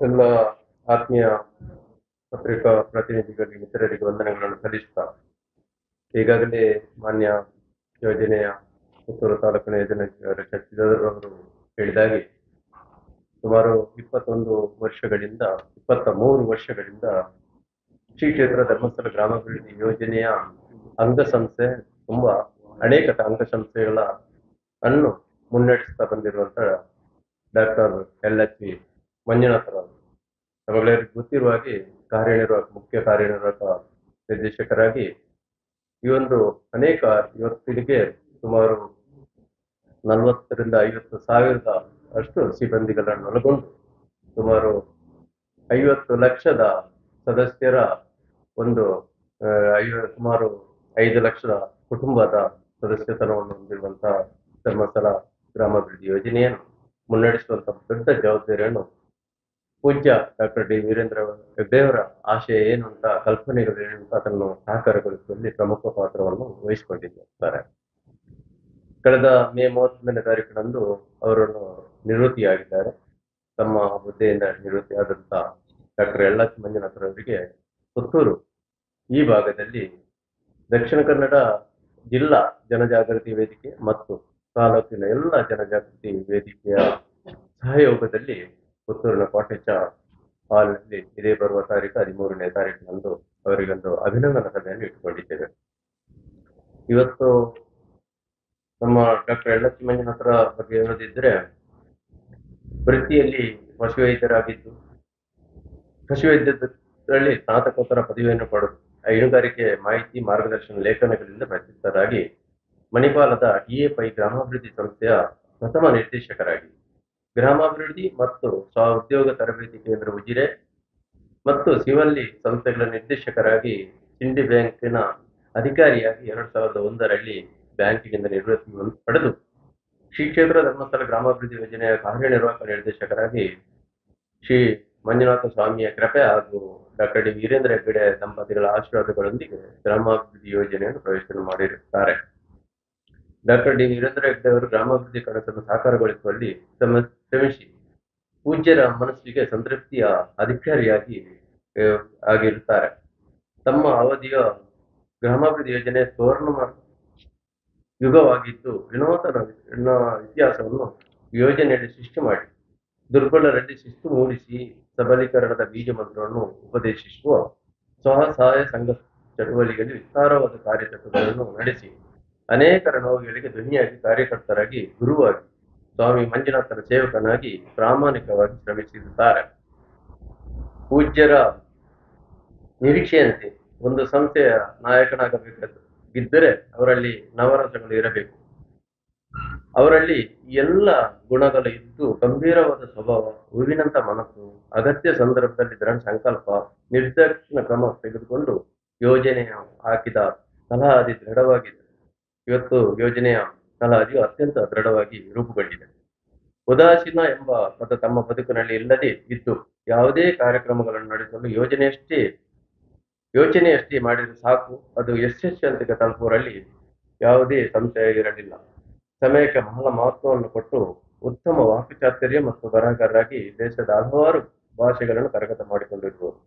ಎಲ್ಲ ಆತ್ಮೀಯ ಪತ್ರಿಕಾ ಪ್ರತಿನಿಧಿಗಳಿಗೆ ಇತರರಿಗೆ ವಂದನೆಗಳನ್ನು ಸಲ್ಲಿಸುತ್ತಾ ಈಗಾಗಲೇ ಮಾನ್ಯ ಯೋಜನೆಯ ಪುತ್ತೂರು ತಾಲೂಕಿನ ಯೋಜನೆ ಚರ್ಚಿಸಿದವರು ಹೇಳಿದಾಗೆ ಸುಮಾರು 23 ವರ್ಷಗಳಿಂದ ಶ್ರೀ ಕ್ಷೇತ್ರ ಧರ್ಮಸ್ಥಳ ಗ್ರಾಮಾಭಿವೃದ್ಧಿ ಯೋಜನೆಯ ಅಂಗಸಂಸ್ಥೆ ತುಂಬಾ ಅನೇಕ ಅಂಗಸಂಸ್ಥೆಗಳ ಅನ್ನು ಮುನ್ನಡೆಸುತ್ತಾ ಬಂದಿರುವಂತಹ ಡಾಕ್ಟರ್ LHV ಮಂಜುನಾಥರಾವ್ ನಮಗೆಲ್ಲರಿಗೂ ಗೊತ್ತಿರುವ ಹಾಗೆ ಮುಖ್ಯ ಕಾರ್ಯನಿರ್ವಾಹಕ ನಿರ್ದೇಶಕರಾಗಿ ಈ ಒಂದು ಅನೇಕ ಇವತ್ತಿಗೆ ಸುಮಾರು 40ರಿಂದ 50 ಸಾವಿರದ ಅಷ್ಟು ಸಿಬ್ಬಂದಿಗಳನ್ನು ಒಳಗೊಂಡು ಸುಮಾರು 50 ಲಕ್ಷದ ಸದಸ್ಯರ ಒಂದು ಸುಮಾರು 5 ಲಕ್ಷದ ಕುಟುಂಬದ ಸದಸ್ಯತನವನ್ನು ಹೊಂದಿರುವಂತಹ ಧರ್ಮಸ್ಥಳ ಗ್ರಾಮಾಭಿವೃದ್ಧಿ ಯೋಜನೆಯನ್ನು ಮುನ್ನಡೆಸುವಂತಹ ದೊಡ್ಡ ಜವಾಬ್ದಾರಿಯನ್ನು ಪೂಜ್ಯ ಡಾಕ್ಟರ್ ಡಿ ವೀರೇಂದ್ರ ಹೆಗ್ಗಡೆಯವರ ಆಶಯ ಏನು ಅಂತ ಕಲ್ಪನೆಗಳು ಏನು ಅಂತ ಅದನ್ನು ಸಾಕಾರಗೊಳಿಸುವಲ್ಲಿ ಪ್ರಮುಖ ಪಾತ್ರವನ್ನು ವಹಿಸಿಕೊಂಡಿದ್ದಾರೆ. ಕಳೆದ ಮೇ 31ನೇ ತಾರೀಕಿನಂದು ಅವರನ್ನು ನಿವೃತ್ತಿಯಾಗಿದ್ದಾರೆ. ತಮ್ಮ ಹುದ್ದೆಯಿಂದ ನಿವೃತ್ತಿಯಾದಂತ ಡಾಕ್ಟರ್ LH ಮಂಜುನಾಥರವರಿಗೆ ಪುತ್ತೂರು ಈ ಭಾಗದಲ್ಲಿ ದಕ್ಷಿಣ ಕನ್ನಡ ಜಿಲ್ಲಾ ಜನಜಾಗೃತಿ ವೇದಿಕೆ ಮತ್ತು ತಾಲೂಕಿನ ಎಲ್ಲ ಜನಜಾಗೃತಿ ವೇದಿಕೆಯ ಸಹಯೋಗದಲ್ಲಿ ಪುತ್ತೂರಿನ ಕಾಟೇಜ ಹಾಲ್ನಲ್ಲಿ ಇದೇ ಬರುವ ತಾರೀಕು 13ನೇ ತಾರೀಕಿನಂದು ಅವರಿಗೊಂದು ಅಭಿನಂದನಾ ಸಭೆಯನ್ನು ಇಟ್ಟುಕೊಂಡಿದ್ದೇವೆ. ಇವತ್ತು ನಮ್ಮ ಡಾಕ್ಟರ್ LH ಮಂಜುನಾಥರ ಬಗ್ಗೆ ಹೇಳೋದಿದ್ರೆ ವೃತ್ತಿಯಲ್ಲಿ ಪಶುವೈದ್ಯರಾಗಿದ್ದು ಪಶುವೈದ್ಯದಲ್ಲಿ ಸ್ನಾತಕೋತ್ತರ ಪದವಿಯನ್ನು ಪಡೆದು ಹೈನುಗಾರಿಕೆ ಮಾಹಿತಿ ಮಾರ್ಗದರ್ಶನ ಲೇಖನಗಳಿಂದ ಪ್ರಸಿದ್ಧರಾಗಿ ಮಣಿಪಾಲದ DA5 ಗ್ರಾಮಾಭಿವೃದ್ಧಿ ಸಂಸ್ಥೆಯ ಪ್ರಥಮ ನಿರ್ದೇಶಕರಾಗಿ ಗ್ರಾಮಾಭಿವೃದ್ಧಿ ಮತ್ತು ಸ್ವಉದ್ಯೋಗ ತರಬೇತಿ ಕೇಂದ್ರ ಉಜಿರೆ ಮತ್ತು ಶಿವಲ್ಲಿ ಸಂಸ್ಥೆಗಳ ನಿರ್ದೇಶಕರಾಗಿ ಸಿಂಡಿ ಬ್ಯಾಂಕಿನ ಅಧಿಕಾರಿಯಾಗಿ 2001ರಲ್ಲಿ ಬ್ಯಾಂಕಿನಿಂದ ನಿವೃತ್ತಿಯನ್ನು ಪಡೆದು ಶ್ರೀ ಕ್ಷೇತ್ರ ಧರ್ಮಸ್ಥಳ ಗ್ರಾಮಾಭಿವೃದ್ಧಿ ಯೋಜನೆಯ ಕಾರ್ಯನಿರ್ವಾಹಕ ನಿರ್ದೇಶಕರಾಗಿ ಶ್ರೀ ಮಂಜುನಾಥ ಸ್ವಾಮಿಯ ಕೃಪೆ ಹಾಗೂ ಡಾಕ್ಟರ್ ಡಿ ವೀರೇಂದ್ರ ಹೆಗ್ಗಡೆ ದಂಪತಿಗಳ ಆಶೀರ್ವಾದಗಳೊಂದಿಗೆ ಗ್ರಾಮಾಭಿವೃದ್ಧಿ ಯೋಜನೆಯನ್ನು ಪ್ರವೇಶ ಮಾಡಿರುತ್ತಾರೆ. ಡಾಕ್ಟರ್ ಡಿ ವೀರೇಂದ್ರ ಹೆಗ್ಗಡೆ ಅವರು ಗ್ರಾಮಾಭಿವೃದ್ಧಿ ಕನಸನ್ನು ಸಾಕಾರಗೊಳಿಸುವಲ್ಲಿ ಶ್ರಮಿಸಿ ಪೂಜ್ಯರ ಮನಸ್ಸಿಗೆ ಸಂತೃಪ್ತಿಯ ಅಧಿಕಾರಿಯಾಗಿ ಆಗಿರುತ್ತಾರೆ. ತಮ್ಮ ಅವಧಿಯ ಗ್ರಾಮಾಭಿವೃದ್ಧಿ ಯೋಜನೆ ಸುವರ್ಣ ಯುಗವಾಗಿದ್ದು ವಿನೂತನ ಇತಿಹಾಸವನ್ನು ಯೋಜನೆಯಲ್ಲಿ ಸೃಷ್ಟಿ ಮಾಡಿ ದುರ್ಬಲರಲ್ಲಿ ಶಿಸ್ತು ಮೂಡಿಸಿ ಸಬಲೀಕರಣದ ಬೀಜ ಮಂತ್ರವನ್ನು ಉಪದೇಶಿಸುವ ಸ್ವಸಹಾಯ ಸಂಘ ಚಟುವಟಿಕೆಯಲ್ಲಿ ವಿಸ್ತಾರವಾದ ಕಾರ್ಯಚಟುವಟಿಕೆಗಳನ್ನು ನಡೆಸಿ ಅನೇಕರ ನೋವುಗಳಿಗೆ ಧ್ವನಿಯಾಗಿ ಕಾರ್ಯಕರ್ತರಾಗಿ ಗುರುವಾಗಿ ಸ್ವಾಮಿ ಮಂಜುನಾಥರ ಸೇವಕನಾಗಿ ಪ್ರಾಮಾಣಿಕವಾಗಿ ಶ್ರಮಿಸಿರುತ್ತಾರೆ. ಪೂಜ್ಯರ ನಿರೀಕ್ಷೆಯಂತೆ ಒಂದು ಸಂಸ್ಥೆಯ ನಾಯಕನಾಗಬೇಕಿದ್ದರೆ ಅವರಲ್ಲಿ ನವರಸಗಳು ಇರಬೇಕು. ಅವರಲ್ಲಿ ಎಲ್ಲ ಗುಣಗಳು ಇದ್ದು ಗಂಭೀರವಾದ ಸ್ವಭಾವ, ಹೂವಿನಂತ ಮನಸ್ಸು, ಅಗತ್ಯ ಸಂದರ್ಭದಲ್ಲಿ ದೃಢ ಸಂಕಲ್ಪ, ನಿರ್ದಾಕ್ಷಿಣ್ಯ ಕ್ರಮ ತೆಗೆದುಕೊಂಡು ಯೋಜನೆಯ ಹಾಕಿದ ತಲಹದಿ ದೃಢವಾಗಿದೆ. ಇವತ್ತು ಯೋಜನೆಯ ತಲಹದಿಯು ಅತ್ಯಂತ ದೃಢವಾಗಿ ರೂಪುಗೊಂಡಿದೆ. ಉದಾಸೀನ ಎಂಬ ಪದ ತಮ್ಮ ಬದುಕಿನಲ್ಲಿ ಇಲ್ಲದೆ ಇದ್ದು ಯಾವುದೇ ಕಾರ್ಯಕ್ರಮಗಳನ್ನು ನಡೆಸಲು ಯೋಚನೆಯಷ್ಟೇ ಮಾಡಿದರೆ ಸಾಕು, ಅದು ಯಶಸ್ವಿ ಹಂತಕ್ಕೆ ತಲುಪುವರಲ್ಲಿ ಯಾವುದೇ ಸಂಶಯ ಇರಲಿಲ್ಲ. ಸಮಯಕ್ಕೆ ಬಹಳ ಮಹತ್ವವನ್ನು ಕೊಟ್ಟು ಉತ್ತಮ ವಾಕ್ಚಾತುರ್ಯ ಮತ್ತು ಬರಹಗಾರರಾಗಿ ದೇಶದ ಹಲವಾರು ಭಾಷೆಗಳನ್ನು ಕರಗತ ಮಾಡಿಕೊಂಡಿರುವರು.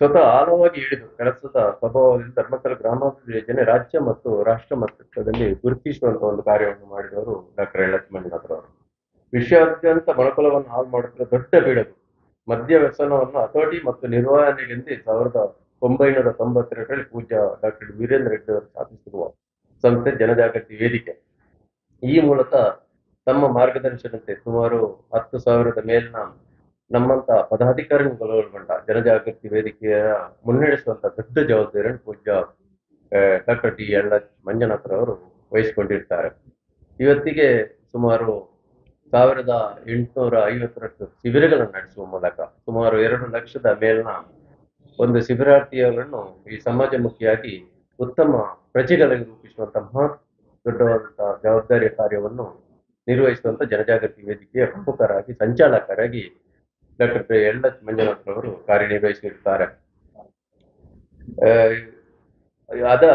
ಸ್ವತಃ ಆಳವಾಗಿ ಹಿಡಿದು ಕೆಲಸದ ಸ್ವಭಾವದಲ್ಲಿ ಧರ್ಮಸ್ಥಳ ಗ್ರಾಮಾಭಿವೃದ್ಧಿ ಯೋಜನೆ ರಾಜ್ಯ ಮತ್ತು ರಾಷ್ಟ್ರ ಮಟ್ಟದಲ್ಲಿ ಗುರುತಿಸುವಂತಹ ಒಂದು ಕಾರ್ಯವನ್ನು ಮಾಡಿದವರು ಡಾಕ್ಟರ್ LH ಮಂಜುನಾಥರವರು. ವಿಶ್ವಾದ್ಯಂತ ಮನುಕುಲವನ್ನು ಹಾಳು ಮಾಡುತ್ತಿರುವ ದೊಡ್ಡ ಬೀಳಗು ಮದ್ಯ ವ್ಯಸನವನ್ನು ಹತೋಟಿ ಮತ್ತು ನಿರ್ವಹಣೆಗೆಂದು 1992ರಲ್ಲಿ ಪೂಜ್ಯ ಡಾಕ್ಟರ್ ವೀರೇಂದ್ರ ಹೆಗ್ಗಡೆ ಅವರು ಸ್ಥಾಪಿಸಿರುವ ಸಂಸ್ಥೆ ಜನಜಾಗೃತಿ ವೇದಿಕೆ. ಈ ಮೂಲಕ ತಮ್ಮ ಮಾರ್ಗದರ್ಶನತೆ ಸುಮಾರು 10,000 ಮೇಲಿನ ನಮ್ಮಂತ ಪದಾಧಿಕಾರಿಗಳು ಒಳಗೊಂಡ ಜನಜಾಗೃತಿ ವೇದಿಕೆಯ ಮುನ್ನಡೆಸುವಂತ ದೊಡ್ಡ ಜವಾಬ್ದಾರಿಯನ್ನು ಪೂಜ್ಯ ಡಾಕ್ಟರ್ LH ಮಂಜುನಾಥರವರು ವಹಿಸಿಕೊಂಡಿರ್ತಾರೆ. ಇವತ್ತಿಗೆ ಸುಮಾರು 1850ರಷ್ಟು ಶಿಬಿರಗಳನ್ನು ನಡೆಸುವ ಮೂಲಕ ಸುಮಾರು 2 ಲಕ್ಷದ ಮೇಲಿನ ಒಂದು ಶಿಬಿರಾರ್ಥಿಗಳನ್ನು ಈ ಸಮಾಜಮುಖಿಯಾಗಿ ಉತ್ತಮ ಪ್ರಜೆಗಳನ್ನು ರೂಪಿಸುವಂತಹ ದೊಡ್ಡವಾದಂತಹ ಜವಾಬ್ದಾರಿಯ ಕಾರ್ಯವನ್ನು ನಿರ್ವಹಿಸುವಂತ ಜನಜಾಗೃತಿ ವೇದಿಕೆಯ ಪ್ರಮುಖರಾಗಿ ಸಂಚಾಲಕರಾಗಿ ಡಾಕ್ಟರ್ LH ಮಂಜುನಾಥರವರು ಕಾರ್ಯನಿರ್ವಹಿಸಿರುತ್ತಾರೆ.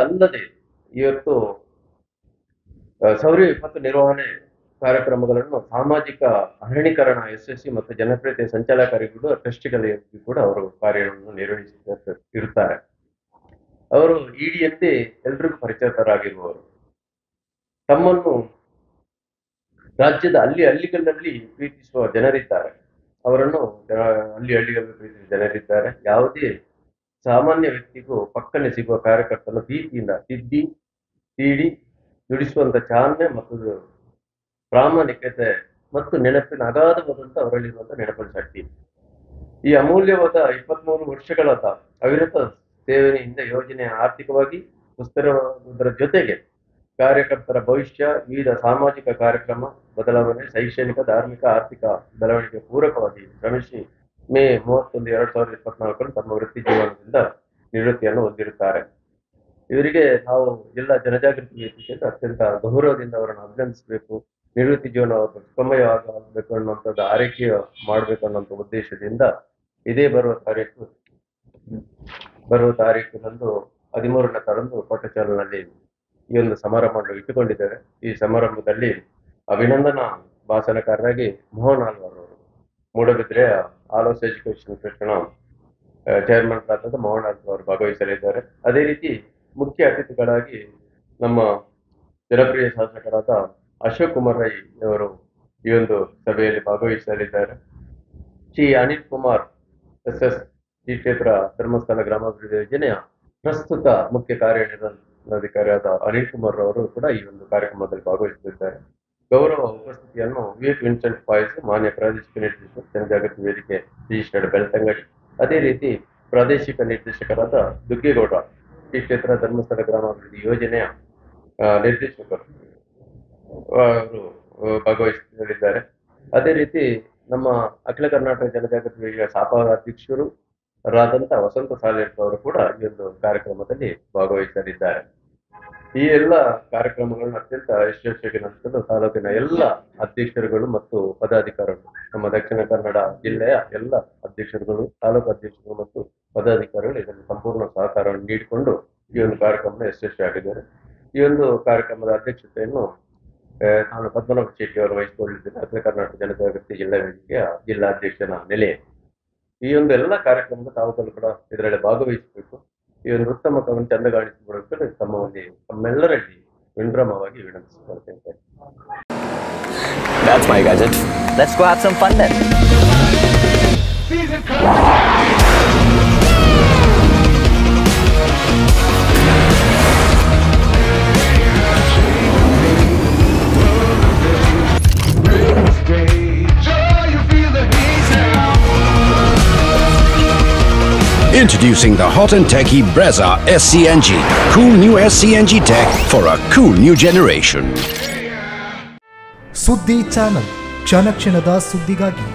ಅಲ್ಲದೆ ಇವತ್ತು ಸೌರ ವಿಪತ್ತು ನಿರ್ವಹಣೆ ಕಾರ್ಯಕ್ರಮಗಳನ್ನು ಸಾಮಾಜಿಕ ಅರಣ್ಯೀಕರಣ ಯಶಸ್ವಿ ಮತ್ತು ಜನಪ್ರಿಯತೆ ಸಂಚಾಲಕಾರಿಗಳು ಟ್ರಸ್ಟಿಗಳಾಗಿ ಕೂಡ ಅವರು ಕಾರ್ಯವನ್ನು ನಿರ್ವಹಿಸುತ್ತಾ ಇರುತ್ತಾರೆ. ಅವರು ಇಡಿಯಂತೆ ಎಲ್ರಿಗೂ ಪರಿಚಿತರಾಗಿರುವವರು. ತಮ್ಮನ್ನು ರಾಜ್ಯದ ಹಳ್ಳಿಗಳಲ್ಲಿ ಪ್ರೀತಿಸುವ ಜನರಿದ್ದಾರೆ. ಅವರನ್ನು ಹಳ್ಳಿಗಳಲ್ಲಿ ಪ್ರೀತಿಸುವ ಜನರಿದ್ದಾರೆ. ಯಾವುದೇ ಸಾಮಾನ್ಯ ವ್ಯಕ್ತಿಗೂ ಪಕ್ಕನೆ ಸಿಗುವ ಕಾರ್ಯಕರ್ತನ ಭೀತಿಯಿಂದ ತೀಡಿ ನುಡಿಸುವಂತ ಚಾಲನೆ ಮತ್ತು ಪ್ರಾಮಾಣಿಕತೆ ಮತ್ತು ನೆನಪಿನ ಅಗಾಧವಾದಂತ ಅವರಲ್ಲಿರುವಂತಹ ನೆನಪಿನ ಶಕ್ತಿ. ಈ ಅಮೂಲ್ಯವಾದ 23 ವರ್ಷಗಳಾದ ಅವಿರತ ಸೇವೆಯಿಂದ ಯೋಜನೆಯ ಆರ್ಥಿಕವಾಗಿ ಸುಸ್ಥಿರವಾಗುವುದರ ಜೊತೆಗೆ ಕಾರ್ಯಕರ್ತರ ಭವಿಷ್ಯ ವಿವಿಧ ಸಾಮಾಜಿಕ ಕಾರ್ಯಕ್ರಮ ಬದಲಾವಣೆ ಶೈಕ್ಷಣಿಕ ಧಾರ್ಮಿಕ ಆರ್ಥಿಕ ಬೆಳವಣಿಗೆ ಪೂರಕವಾಗಿ ಶ್ರಮಿಸಿ ಮೇ 31, 2024 ತಮ್ಮ ವೃತ್ತಿ ಜೀವನದಿಂದ ನಿವೃತ್ತಿಯನ್ನು ಹೊಂದಿರುತ್ತಾರೆ. ಇವರಿಗೆ ನಾವು ಜಿಲ್ಲಾ ಜನಜಾಗೃತಿ ವೇದಿಕೆಯಿಂದ ಅತ್ಯಂತ ಗೌರವದಿಂದ ಅವರನ್ನು ಅಭಿನಂದಿಸಬೇಕು. ನಿವೃತ್ತಿ ಜೀವನ ಅವರು ಸುಖಮಯವಾಗಬೇಕು ಅನ್ನುವಂಥದ್ದು ಆರೈಕೆ ಮಾಡಬೇಕು ಅನ್ನುವಂಥ ಉದ್ದೇಶದಿಂದ ಇದೇ ಬರುವ ತಾರೀಕಿನಂದು 13ನೇ ತಾರೀಕು ಕೋಟೆಚಾಲ್ನಲ್ಲಿ ಈ ಒಂದು ಸಮಾರಂಭವನ್ನು ಇಟ್ಟುಕೊಂಡಿದ್ದಾರೆ. ಈ ಸಮಾರಂಭದಲ್ಲಿ ಅಭಿನಂದನಾ ಭಾಷಣಕಾರರಾಗಿ ಮೋಹನ್ ಆಳ್ವಾರ್ ಅವರು, ಮೂಡಬಿದ್ರೆಯ ಆಲೋಸ್ ಎಜುಕೇಶನ್ ಟ್ರಸ್ಟ್ನ ಚೇರ್ಮನ್ ಆದ ಮೋಹನ್ ಆಳ್ವಾರ್ ಅವರು ಭಾಗವಹಿಸಲಿದ್ದಾರೆ. ಅದೇ ರೀತಿ ಮುಖ್ಯ ಅತಿಥಿಗಳಾಗಿ ನಮ್ಮ ಜನಪ್ರಿಯ ಶಾಸಕರಾದ ಅಶೋಕ್ ಕುಮಾರ್ ರೈ ಅವರು ಈ ಒಂದು ಸಭೆಯಲ್ಲಿ ಭಾಗವಹಿಸಲಿದ್ದಾರೆ. ಶ್ರೀ ಅನಿಲ್ ಕುಮಾರ್ SS ಈ ಕ್ಷೇತ್ರ ಧರ್ಮಸ್ಥಳ ಗ್ರಾಮಾಭಿವೃದ್ಧಿ ಯೋಜನೆಯ ಪ್ರಸ್ತುತ ಮುಖ್ಯ ಕಾರ್ಯನಿರ್ವಹಣಾಧಿಕಾರಿಯಾದ ಅನಿಲ್ ಕುಮಾರ್ ಅವರು ಕೂಡ ಈ ಒಂದು ಕಾರ್ಯಕ್ರಮದಲ್ಲಿ ಭಾಗವಹಿಸಲಿದ್ದಾರೆ. ಗೌರವ ಉಪಸ್ಥಿತಿಯನ್ನು ವಿವೇಕ್ ವಿನ್ಸೆಂಟ್ ಫಾಯ್ಸ್, ಮಾನ್ಯ ಪ್ರಾದೇಶಿಕ ನಿರ್ದೇಶಕ ಜನಜಾಗೃತಿ ವೇದಿಕೆ ರಿಜಿಸ್ಟರ್ಡ್ ಬೆಳ್ತಂಗಡಿ, ಅದೇ ರೀತಿ ಪ್ರಾದೇಶಿಕ ನಿರ್ದೇಶಕರಾದ ದುಗ್ಗೇಗೌಡ ಈ ಕ್ಷೇತ್ರ ಧರ್ಮಸ್ಥಳ ಗ್ರಾಮಾಭಿವೃದ್ಧಿ ಯೋಜನೆಯ ನಿರ್ದೇಶಕರು ಅವರು ಭಾಗವಹಿಸಲಿದ್ದಾರೆ. ಅದೇ ರೀತಿ ನಮ್ಮ ಅಖಿಲ ಕರ್ನಾಟಕ ಜನಜಾಗೃತಿ ವೇದಿಕೆಯ ಸಾಪಾರ ಅಧ್ಯಕ್ಷರು ರಾದಂತ ವಸಂತ ಸಾಲೇರ್ ಅವರು ಕೂಡ ಈ ಒಂದು ಕಾರ್ಯಕ್ರಮದಲ್ಲಿ ಭಾಗವಹಿಸಲಿದ್ದಾರೆ. ಈ ಎಲ್ಲ ಕಾರ್ಯಕ್ರಮಗಳನ್ನು ಅತ್ಯಂತ ಯಶಸ್ವಿಯಾಗಿ ನಡೆಸಲು ತಾಲೂಕಿನ ಎಲ್ಲ ಅಧ್ಯಕ್ಷರುಗಳು ಮತ್ತು ಪದಾಧಿಕಾರಿಗಳು, ನಮ್ಮ ದಕ್ಷಿಣ ಕನ್ನಡ ಜಿಲ್ಲೆಯ ಎಲ್ಲ ಅಧ್ಯಕ್ಷರುಗಳು, ತಾಲೂಕು ಅಧ್ಯಕ್ಷರು ಮತ್ತು ಪದಾಧಿಕಾರಿಗಳು ಇದನ್ನು ಸಂಪೂರ್ಣ ಸಹಕಾರವನ್ನು ನೀಡಿಕೊಂಡು ಈ ಒಂದು ಕಾರ್ಯಕ್ರಮ ಯಶಸ್ವಿಯಾಗಿದ್ದಾರೆ. ಈ ಒಂದು ಕಾರ್ಯಕ್ರಮದ ಅಧ್ಯಕ್ಷತೆಯನ್ನು ನಾನು ಪದ್ಮನಾಭ ಶೆಟ್ಟಿ ಅವರು ವಹಿಸಿಕೊಳ್ಳಿದ್ದೇನೆ. ಅಖಿಲ ಕರ್ನಾಟಕ ಜನಜಾಗೃತಿ ಜಿಲ್ಲಾ ವೇದಿಕೆಯ ಜಿಲ್ಲಾಧ್ಯಕ್ಷನ ನೆಲೆ. ಈ ಒಂದು ಎಲ್ಲ ಕಾರ್ಯಕ್ರಮದ ತಾವುಗಳು ಕೂಡ ಇದರಲ್ಲಿ ಭಾಗವಹಿಸಬೇಕು. ಈ ಒಂದು ಉತ್ತಮ ಕವನ್ನು ಚಂದಗಾಣಿಸಿಕೊಳ್ಳಲು ತಮ್ಮೆಲ್ಲರಲ್ಲಿ ವಿನಮ್ರವಾಗಿ ವಿನಂತಿಸಿಕೊಳ್ತೇನೆ. That's my gadget. Let's go have some fun then. Introducing the hot and techy Brezza SCNG. Cool new SCNG tech for a cool new generation. ಸುದ್ದಿ ಚಾನಲ್, ಕ್ಷಣ ಕ್ಷಣದ ಸುದ್ದಿಗಾಗಿ.